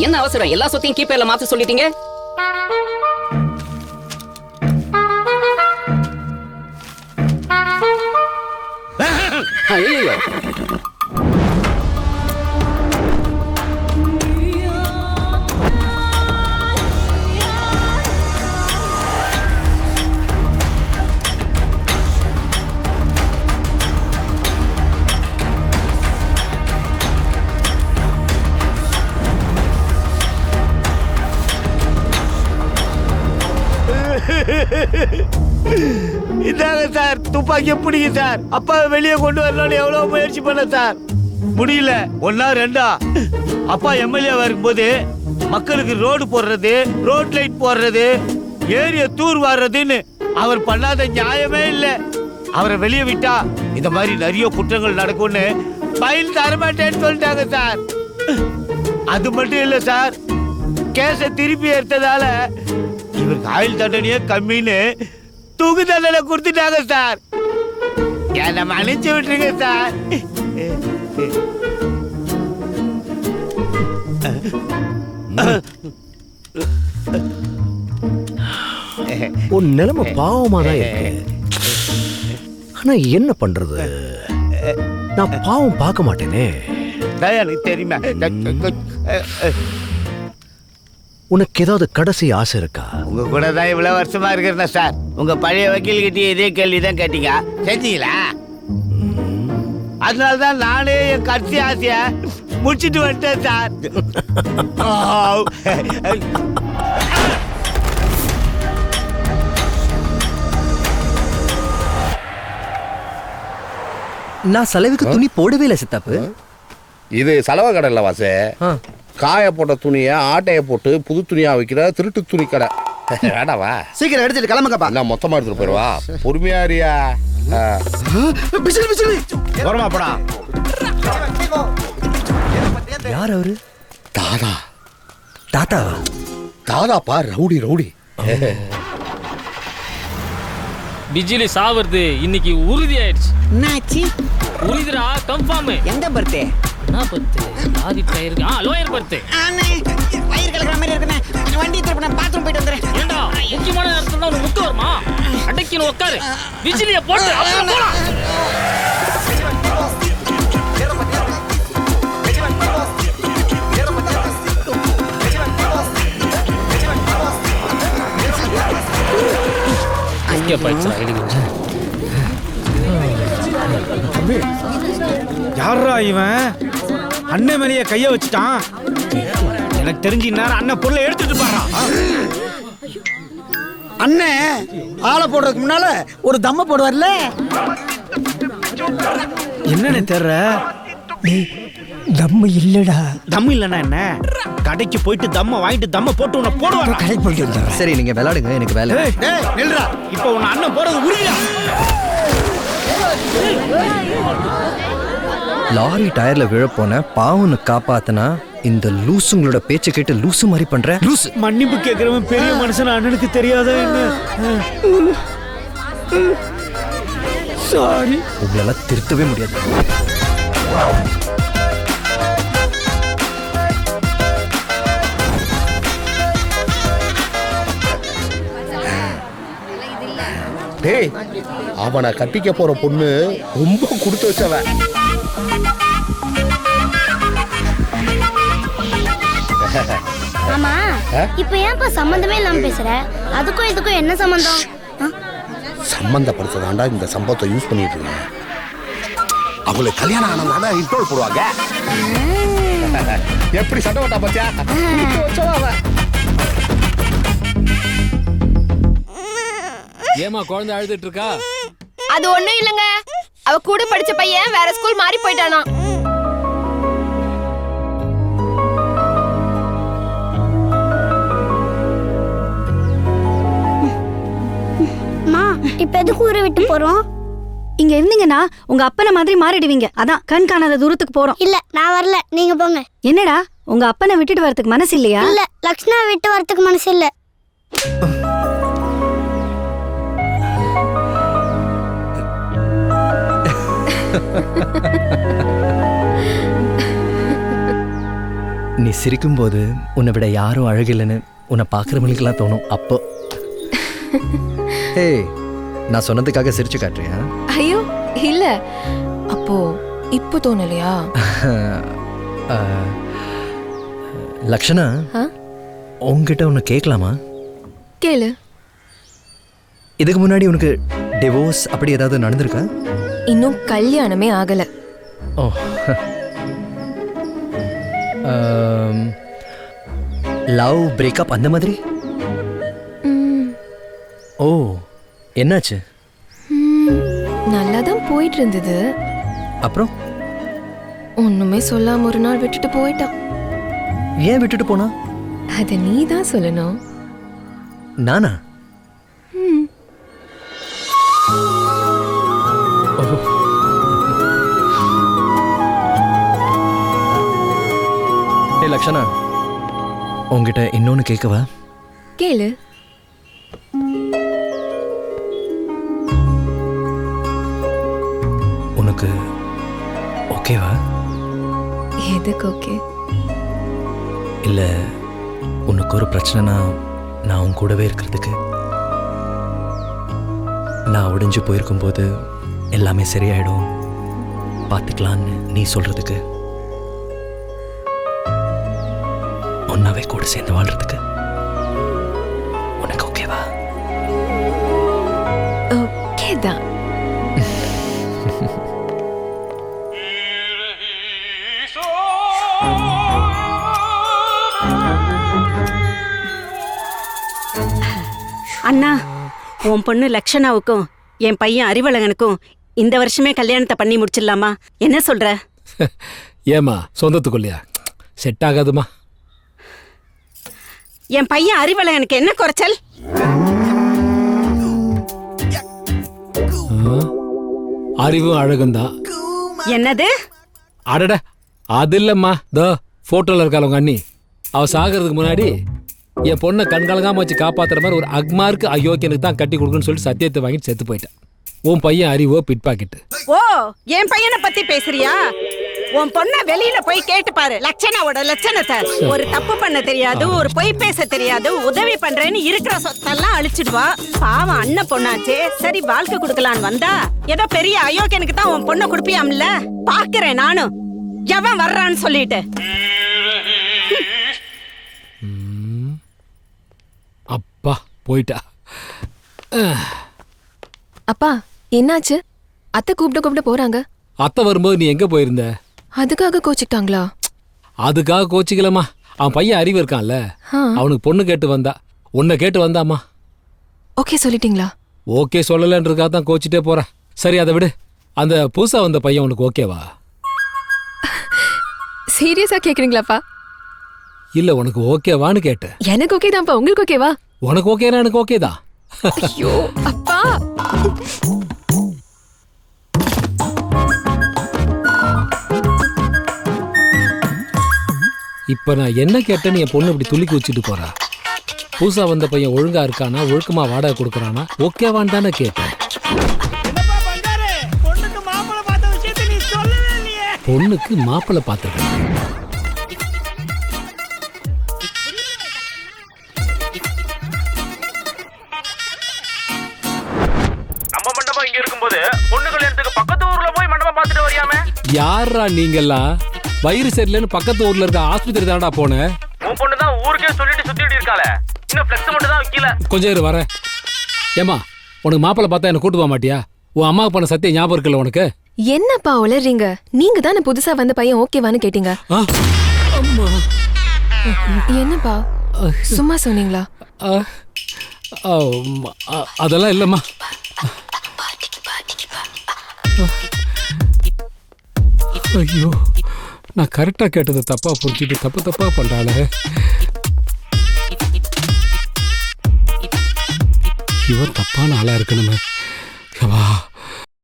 என்ன அவசரம்? எல்லா சொத்தையும் கீப்பர்ல மாத்த சொல்லிட்டீங்க. ஐயோ, இதாங்க சார் துப்பாக்கி பிடிங்க சார். அப்பாவை வெளியே கொண்டு வரணும்னு எவ்வளவு முயற்சி பண்ண சார், முடியல. ஒன்னா ரெண்டா அப்பா எம்எல்ஏவா இருக்கும்போது மக்களுக்கு ரோடு போடுறது, ரோட் லைட் போடுறது, ஏரிய தூர் வாடுறதுன்னு அவர் பண்ணாத நியாயமே இல்ல. அவரை வெளியே விட்டா இந்த மாதிரி நிறைய குற்றங்கள் நடக்கும்னு பயில் தரமாட்டேன்னு சொல்லிட்டாங்க சார். அது மட்டும் இல்ல சார், கேஸை திருப்பி எடுத்ததால இவருக்கு ஆயுள் தண்டனையே கம்மின்னு தூக்கு தண்டனை கொடுத்துட்டாங்க சார். என்ன மன்னிச்சு விட்டுருங்க சார். உன் நிலைமை பாவமா தான் இருக்கு. ஆனா என்ன பண்றது, நான் பாவம் பார்க்க மாட்டேனே. எனக்கு தெரியுமா? உனக்கு ஏதாவது கடைசி ஆசை இருக்கா? உங்க கூட தான் இவ்வளவு வருஷமா இருக்கிறேன் சார். உங்க பழைய வக்கீல் கிட்டே இதே கேள்விதான் கேட்டீங்க, செஞ்சீங்களா? அதனாலதான் நானே என் கடைசி ஆசைய முடிச்சிட்டு வந்துட்டேன் சார். நான் செலவுக்கு துணி போடவே இல்லை சித்தாப்பு. இது செலவு கடை இல்லை வாசே. காய போட்ட துணியை ஆட்டைய போட்டு புது துணியா வைக்கிற திருட்டு துணி கடை. வேடாவா? சீக்கிரம் எடுத்துட்டு கிளம்புங்கப்பா. எல்லாம் மொத்தமா எடுத்துட்டு போயிருவா. பொறுமையா இருயா. வரமா போடா. யார் அவரு? தாதா. தாத்தாவா? தாதாப்பா, ரவுடி ரவுடி. பிஜிலி சாவறது இன்னைக்கு உறுதி ஆயிடுச்சு. என்னாச்சு? உறுதிரா, கன்ஃபார்ம். எந்த பர்த்? என்ன berth? Lorry tyre. Lower berth. அண்ணே வயிறு கலக்குற மாதிரி இருக்குனே. வண்டி திருப்பி நான் பாத்ரூம் போயிட்டு வந்துறேன். ஏண்டா முக்கியமான நேரத்துல தான் உனக்கு முட்டு வருமா? அடக்கின உட்காரு. பிஜிலிய போட்டு அப்புறம் போலாம். யாரா இவன்? அண்ணன் மேலேயே கைய வச்சுட்டான். எனக்கு தெரிஞ்சு இந்நேரம் அண்ணன் பொருளை எடுத்துட்டு பாடுறான். அண்ணன் ஆளை போடுறதுக்கு முன்னால ஒரு தம்ம போடுவார்ல. என்னன்னு தெரியற? தம்ம இல்லடா. தம் இல்லைன்னா என்ன? கடைக்கு போயிட்டு தம்ம வாங்கிட்டு தம்ம போட்டு உன்னை போடுவாங்க. கடைக்கு போயிட்டு வந்துடுறேன். சரி நீங்க விளையாடுங்க, எனக்கு வேலை. நில்றா. இப்போ உன்னை அண்ணன் போறது உறுதியா? லாரி டயர்ல விழப்போன பாவனை காப்பாத்தனா இந்த லூசுங்களோட பேச்சை கேட்டு லூசு மாதிரி பண்ற லூசு. மன்னிப்பு கேட்கிறவன் பெரிய மனுஷன் அண்ணனுக்கு தெரியாதா என்ன? சாரி. உங்களால திருத்தவே முடியாது. டேய், அவனை கட்டிக்க போற பொண்ணு ரொம்ப கொடுத்து வச்சவன். ஆமா, இப்போ ஏன்ப்பா சம்பந்தமே இல்லாம பேசுற? அதுக்கும் இதுக்கும் என்ன சம்பந்தம்? சம்பந்தப்படுத்ததாண்டா இந்த சம்பவத்தை யூஸ் பண்ணிட்டு இருக்கேன். அவங்களுக்கு கல்யாணம் ஆனதால இன்ட்ரோல் போடுவாங்க. எப்படி சண்டை ஓட்டா பாத்தியா? ஏமா குழந்தை அழுதுட்டு இருக்கா? அது ஒண்ணும் இல்லங்க, அவ கூட படிச்ச பையன் வேற ஸ்கூல் மாறி போயிட்டானா. இப்ப எதுக்கு ஊரை விட்டு போறோம்? இங்க இருந்தீங்கன்னா உங்க அப்பனை மாதிரி மாறிடுவீங்க. அதான் கண் காணாத தூரத்துக்கு போறோம். இல்ல நான் வரல, நீங்க போங்க. என்னடா உங்க அப்பனை விட்டுட்டு வரதுக்கு மனசு இல்லையா? இல்ல, லக்ஷ்ணா விட்டு வரதுக்கு மனசு இல்ல. நீ சிரிக்கும்போது உன்னை விட யாரும் அழகில்லைன்னு உன்னை பார்க்குறவங்களுக்கெல்லாம் தோணும். அப்போ ஏய், நான் சொன்னதுக்காக சிரிச்சு காட்டுறியா? ஐயோ இல்ல, அப்போ இப்போ தோணலையா? லக்ஷனா, உங்ககிட்ட ஒன்று கேட்கலாமா? கேளு. இதுக்கு முன்னாடி உனக்கு டிவோர்ஸ் அப்படி ஏதாவது நடந்திருக்கா? இன்னும் கல்யாணமே ஆகல. ஓ, லவ் பிரேக்கப் அந்த மாதிரி? ஓ, என்னாச்சு? நல்லா தான் போயிட்டு இருந்தது. அப்புறம் ஒண்ணுமே சொல்லாம ஒரு நாள் விட்டுட்டு போயிட்டான். ஏன் விட்டுட்டு போனா? அதை நீ தான் சொல்லணும். நானா? ஏ லக்ஷனா, உங்ககிட்ட இன்னொன்னு கேட்கவா? கேளு. உனக்கு ஓகேவா? எதுக்கு ஓகே? இல்லை, உனக்கு ஒரு பிரச்சனைனா நான் உன் கூடவே இருக்கிறதுக்கு. நான் உடைஞ்சு போயிருக்கும்போது எல்லாமே சரியாயிடும் பார்த்துக்கலான்னு நீ சொல்றதுக்கு, ஒன்னாவே கூட சேர்ந்து வாழ்றதுக்கு உனக்கு ஓகேவா? ஓகே தான். அண்ணா, உன் பொண்ணு லக்ஷனாவுக்கும் என் பையன் அறிவழகனுக்கும் இந்த வருஷமே கல்யாணத்தை பண்ணி முடிச்சிடலாமா? என்ன சொல்ற? ஏமா சொந்தத்துக்குள்ளையா? செட் ஆகாதுமா. என் பையன் அறிவழகனுக்கு என்ன குறைச்சல்? அறிவும் அழகும் தான். என்னது? அடட, அது இல்லம்மா. தோ போட்டோல இருக்காள் உங்க அண்ணி. அவ சாகிறதுக்கு முன்னாடி என் பொண்ணை கண்கலங்காம வச்சு காப்பாத்துற மாதிரி ஒரு அக்மார்க்கு அயோக்கியனுக்கு தான் கட்டி கொடுக்குன்னு சொல்லிட்டு சத்தியத்தை வாங்கிட்டு செத்து போயிட்டான். உன் பையன் அறிவோ பிட் பாக்கெட்டு. ஓ, என் பையனை பத்தி பேசுறியா? உன் பொண்ண வெளியில போய் கேட்டு பாரு லட்சணாவோட லட்சணத்தை. ஒரு தப்பு பண்ண தெரியாது, ஒரு பொய் பேச தெரியாது, உதவி பண்றேன்னு இருக்கிற சொத்தெல்லாம் அழிச்சிடுவா. பாவம் அண்ணன் பொண்ணாச்சே, சரி வாழ்க்கை கொடுக்கலான்னு வந்தா ஏதோ பெரிய அயோக்கியனுக்கு தான் உன் பொண்ணை கொடுப்பியாம்ல. பாக்குறேன் நானும் எவன் வர்றான்னு சொல்லிட்டு. அப்பா போயிட்டா. அப்பா என்னாச்சு? அத்தை கூப்பிட போறாங்க. அத்தை வரும்போது நீ எங்க போயிருந்த? அதுக்காக கோச்சிட்டாங்களா? அதுக்காக கோச்சிக்கலமா. அவன் பையன் அறிவு இருக்கான்ல, அவனுக்கு பொண்ணு கேட்டு வந்தா. உன்னை கேட்டு வந்தாமா. ஓகே சொல்லிட்டீங்களா? ஓகே சொல்லலன்றதுக்காக தான் கோச்சிட்டே போறேன். சரி அதை விடு. அந்த புதுசா வந்த பையன் உனக்கு ஓகேவா? சீரியஸா கேக்குறீங்களாப்பா? இல்ல, உனக்கு ஓகேவான்னு கேட்டேன். எனக்கு ஓகே தான்ப்பா. உங்களுக்கு ஓகேவா? உனக்கு ஓகேனா எனக்கு ஓகே தான். ஐயோ அப்பா. இப்ப நான் என்ன கேட்டேன்னு என் பொண்ணு இப்படி துள்ளி குச்சிட்டு போறா. புதுசா வந்த பையன் ஒழுங்கா இருக்கானா, ஒழுக்கமா வாடகை கொடுக்கறானா, ஓகேவான்னு தானே கேட்டேன். பொண்ணுக்கு மாப்பிள்ளை பார்த்துருக்கேன். நம்ம மண்டபம் இங்க இருக்கும்போது பொண்ணு கல்யாணத்துக்கு பக்கத்து ஊர்ல போய் மண்டபம் பார்த்துட்டு வரியாமே? யாரா நீங்கெல்லாம்? வயிறு சரியில்லைன்னு பக்கத்து ஊர்ல இருக்க ஆஸ்பத்திரி தானடா போனேன். உன் பொண்ணு தான் ஊருக்கே சொல்லிட்டு சுத்திட்டு இருக்காளே, இன்னும் ஃப்ளெக்ஸ் மட்டும் தான் வைக்கல. கொஞ்சம் இரு வரேன். ஏமா, உனக்கு மாப்பிள்ளை பார்த்தா என்ன கூட்டு போக மாட்டியா? உன் அம்மாவுக்கு பண்ண சத்தியம் ஞாபகம் இருக்குல்ல உனக்கு? என்னப்பா உளறீங்க? நீங்க தானே புதுசா வந்த பையன் ஓகேவான்னு கேட்டீங்க. என்னப்பா சும்மா சொன்னீங்களா? அதெல்லாம் இல்லம்மா. ஐயோ, நான் கரெக்டா கேட்டது தப்பா புரிஞ்சுட்டு தப்பா பண்றாளே. இவன் தப்பான ஆளா இருக்கணுமே.